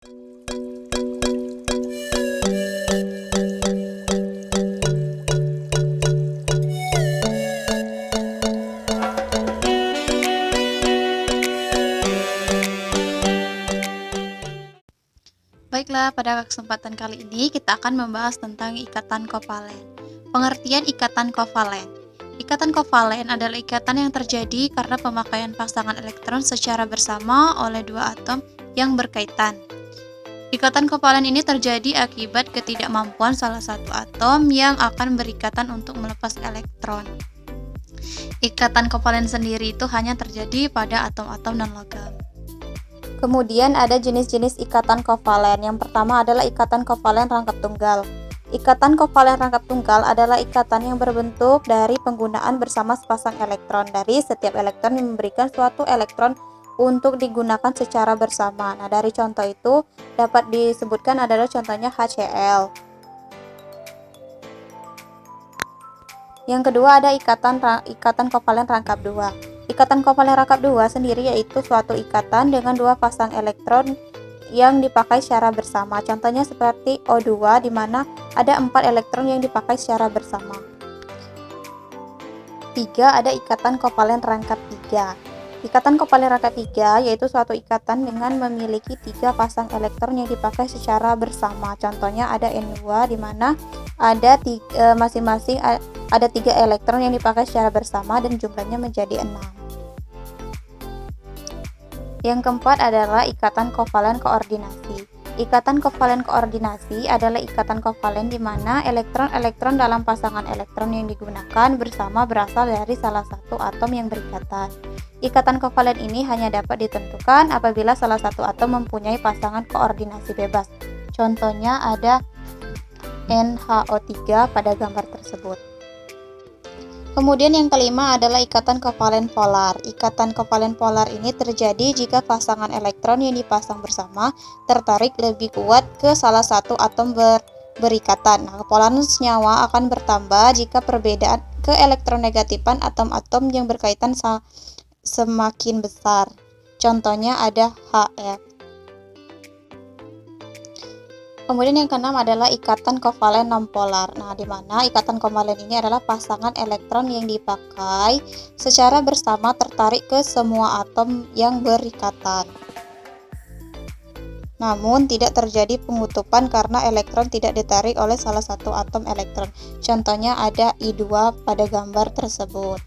Baiklah, pada kesempatan kali ini kita akan membahas tentang ikatan kovalen. Pengertian ikatan kovalen. Ikatan kovalen adalah ikatan yang terjadi karena pemakaian pasangan elektron secara bersama oleh dua atom yang berkaitan. Ikatan kovalen ini terjadi akibat ketidakmampuan salah satu atom yang akan berikatan untuk melepas elektron. Ikatan kovalen sendiri itu hanya terjadi pada atom-atom non-logam. Kemudian ada jenis-jenis ikatan kovalen. Yang pertama adalah ikatan kovalen rangkap tunggal. Ikatan kovalen rangkap tunggal adalah ikatan yang berbentuk dari penggunaan bersama sepasang elektron dari setiap elektron yang memberikan suatu elektron untuk digunakan secara bersama. Nah, dari contoh itu dapat disebutkan adalah contohnya HCl. Yang kedua ada ikatan kovalen rangkap dua. Ikatan kovalen rangkap dua sendiri yaitu suatu ikatan dengan dua pasang elektron yang dipakai secara bersama. Contohnya seperti O2 di mana ada 4 elektron yang dipakai secara bersama. 3. Ada ikatan kovalen rangkap 3. Ikatan kovalen rangkap 3 yaitu suatu ikatan dengan memiliki 3 pasang elektron yang dipakai secara bersama. Contohnya ada N2 di mana ada masing-masing ada 3 elektron yang dipakai secara bersama dan jumlahnya menjadi 6. Yang keempat adalah ikatan kovalen koordinasi. Ikatan kovalen koordinasi adalah ikatan kovalen di mana elektron-elektron dalam pasangan elektron yang digunakan bersama berasal dari salah satu atom yang berikatan. Ikatan kovalen ini hanya dapat ditentukan apabila salah satu atom mempunyai pasangan koordinasi bebas. Contohnya ada NH3 pada gambar tersebut. Kemudian yang kelima adalah ikatan kovalen polar. Ikatan kovalen polar ini terjadi jika pasangan elektron yang dipasang bersama tertarik lebih kuat ke salah satu atom berikatan. Nah, kepolaran senyawa akan bertambah jika perbedaan keelektronegatipan atom-atom yang berkaitan semakin besar. Contohnya ada HF. Kemudian yang keenam adalah ikatan kovalen nonpolar. Nah, di mana ikatan kovalen ini adalah pasangan elektron yang dipakai secara bersama tertarik ke semua atom yang berikatan. Namun tidak terjadi pengutupan karena elektron tidak ditarik oleh salah satu atom elektron. Contohnya ada I2 pada gambar tersebut.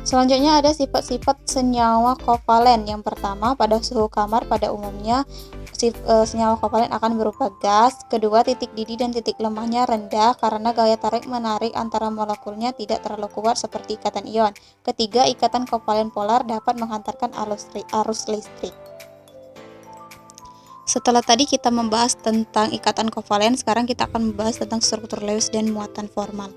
Selanjutnya ada sifat-sifat senyawa kovalen. Yang pertama, pada suhu kamar pada umumnya senyawa kovalen akan berupa gas. Kedua, titik didih dan titik lemahnya rendah karena gaya tarik-menarik antara molekulnya tidak terlalu kuat seperti ikatan ion. Ketiga, ikatan kovalen polar dapat menghantarkan arus listrik. Setelah tadi kita membahas tentang ikatan kovalen, sekarang kita akan membahas tentang struktur Lewis dan muatan formal.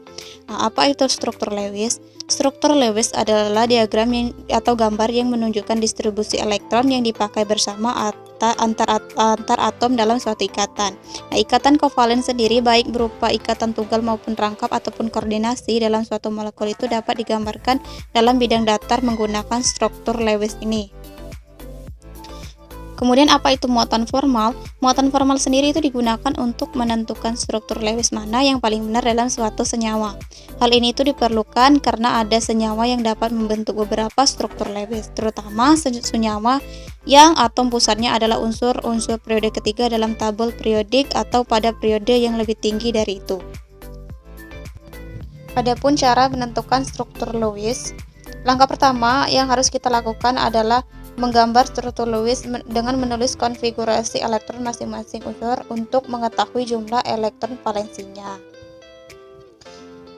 Nah, apa itu struktur Lewis? Struktur Lewis adalah diagram atau gambar yang menunjukkan distribusi elektron yang dipakai bersama antar atom dalam suatu ikatan. Nah, ikatan kovalen sendiri baik berupa ikatan tunggal maupun rangkap ataupun koordinasi dalam suatu molekul itu dapat digambarkan dalam bidang datar menggunakan struktur Lewis ini. Kemudian apa itu muatan formal? Muatan formal sendiri itu digunakan untuk menentukan struktur Lewis mana yang paling benar dalam suatu senyawa. Hal ini itu diperlukan karena ada senyawa yang dapat membentuk beberapa struktur Lewis, terutama senyawa yang atom pusatnya adalah unsur-unsur periode ketiga dalam tabel periodik atau pada periode yang lebih tinggi dari itu. Adapun cara menentukan struktur Lewis, langkah pertama yang harus kita lakukan adalah menggambar struktur Lewis dengan menulis konfigurasi elektron masing-masing unsur untuk mengetahui jumlah elektron valensinya.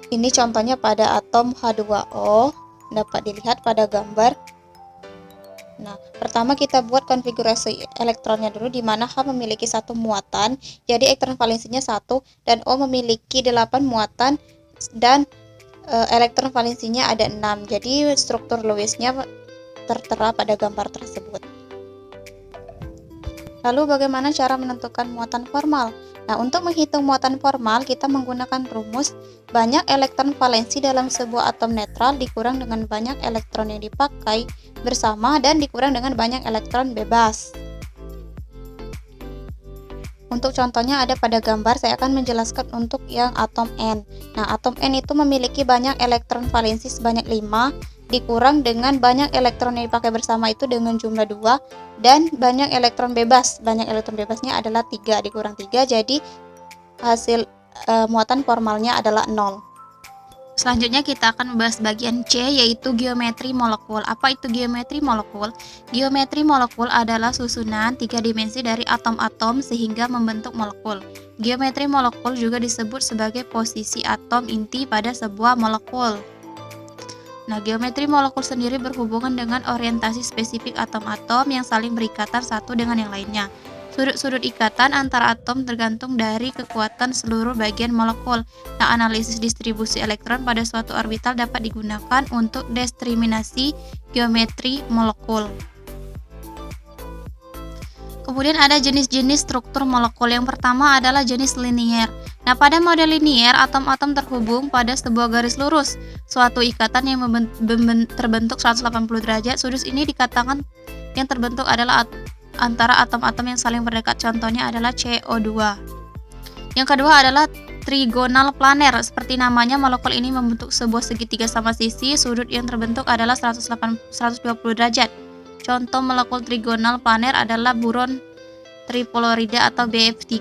Ini contohnya pada atom H2O, dapat dilihat pada gambar. Nah, pertama kita buat konfigurasi elektronnya dulu, di mana H memiliki 1 muatan, jadi elektron valensinya 1, dan O memiliki 8 muatan dan elektron valensinya ada 6. Jadi struktur Lewisnya tertera pada gambar tersebut. Lalu bagaimana cara menentukan muatan formal? Nah, untuk menghitung muatan formal kita menggunakan rumus banyak elektron valensi dalam sebuah atom netral dikurang dengan banyak elektron yang dipakai bersama dan dikurang dengan banyak elektron bebas. Untuk contohnya ada pada gambar, saya akan menjelaskan untuk yang atom N. Nah, atom N itu memiliki banyak elektron valensi sebanyak 5, dikurang dengan banyak elektron yang dipakai bersama itu dengan jumlah 2, dan banyak elektron bebas. Banyak elektron bebasnya adalah 3, dikurang 3, jadi hasil muatan formalnya adalah 0. Selanjutnya kita akan membahas bagian C, yaitu geometri molekul. Apa itu geometri molekul? Geometri molekul adalah susunan 3 dimensi dari atom-atom sehingga membentuk molekul. Geometri molekul juga disebut sebagai posisi atom inti pada sebuah molekul. Nah, geometri molekul sendiri berhubungan dengan orientasi spesifik atom-atom yang saling berikatan satu dengan yang lainnya. Sudut-sudut ikatan antara atom tergantung dari kekuatan seluruh bagian molekul. Nah, analisis distribusi elektron pada suatu orbital dapat digunakan untuk determinasi geometri molekul. Kemudian ada jenis-jenis struktur molekul. Yang pertama adalah jenis linier. Nah, pada model linier, atom-atom terhubung pada sebuah garis lurus, suatu ikatan yang terbentuk 180 derajat. Sudut ini dikatakan yang terbentuk adalah antara atom-atom yang saling berdekat, contohnya adalah CO2. Yang kedua adalah trigonal planer. Seperti namanya, molekul ini membentuk sebuah segitiga sama sisi. Sudut yang terbentuk adalah 120 derajat. Contoh molekul trigonal planer adalah boron trifluorida atau BF3.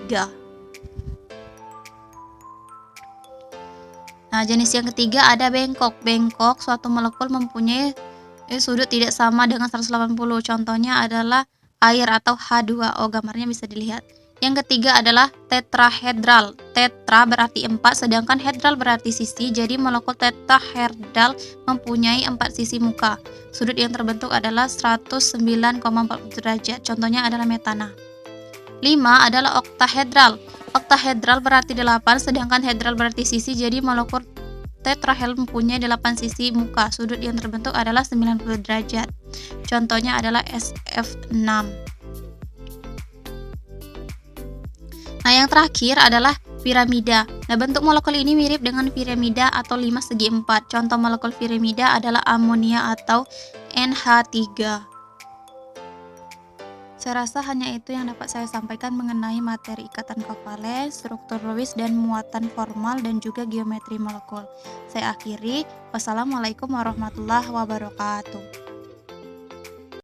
Nah, jenis yang ketiga ada bengkok. Bengkok, suatu molekul mempunyai sudut tidak sama dengan 180. Contohnya adalah air atau H2O, gambarnya bisa dilihat. Yang ketiga adalah tetrahedral. Tetra berarti 4, sedangkan hedral berarti sisi. Jadi molekul tetrahedral mempunyai 4 sisi muka. Sudut yang terbentuk adalah 109,40 derajat. Contohnya adalah metana. 5 adalah oktahedral. Oktahedral berarti 8, sedangkan hedral berarti sisi. Jadi molekul tetrahedral mempunyai 8 sisi muka. Sudut yang terbentuk adalah 90 derajat. Contohnya adalah SF6. Nah, yang terakhir adalah piramida. Nah, bentuk molekul ini mirip dengan piramida atau 5 segi 4. Contoh molekul piramida adalah amonia atau NH3. Saya rasa hanya itu yang dapat saya sampaikan mengenai materi ikatan kovalen, struktur Lewis, dan muatan formal, dan juga geometri molekul. Saya akhiri. Wassalamualaikum warahmatullahi wabarakatuh.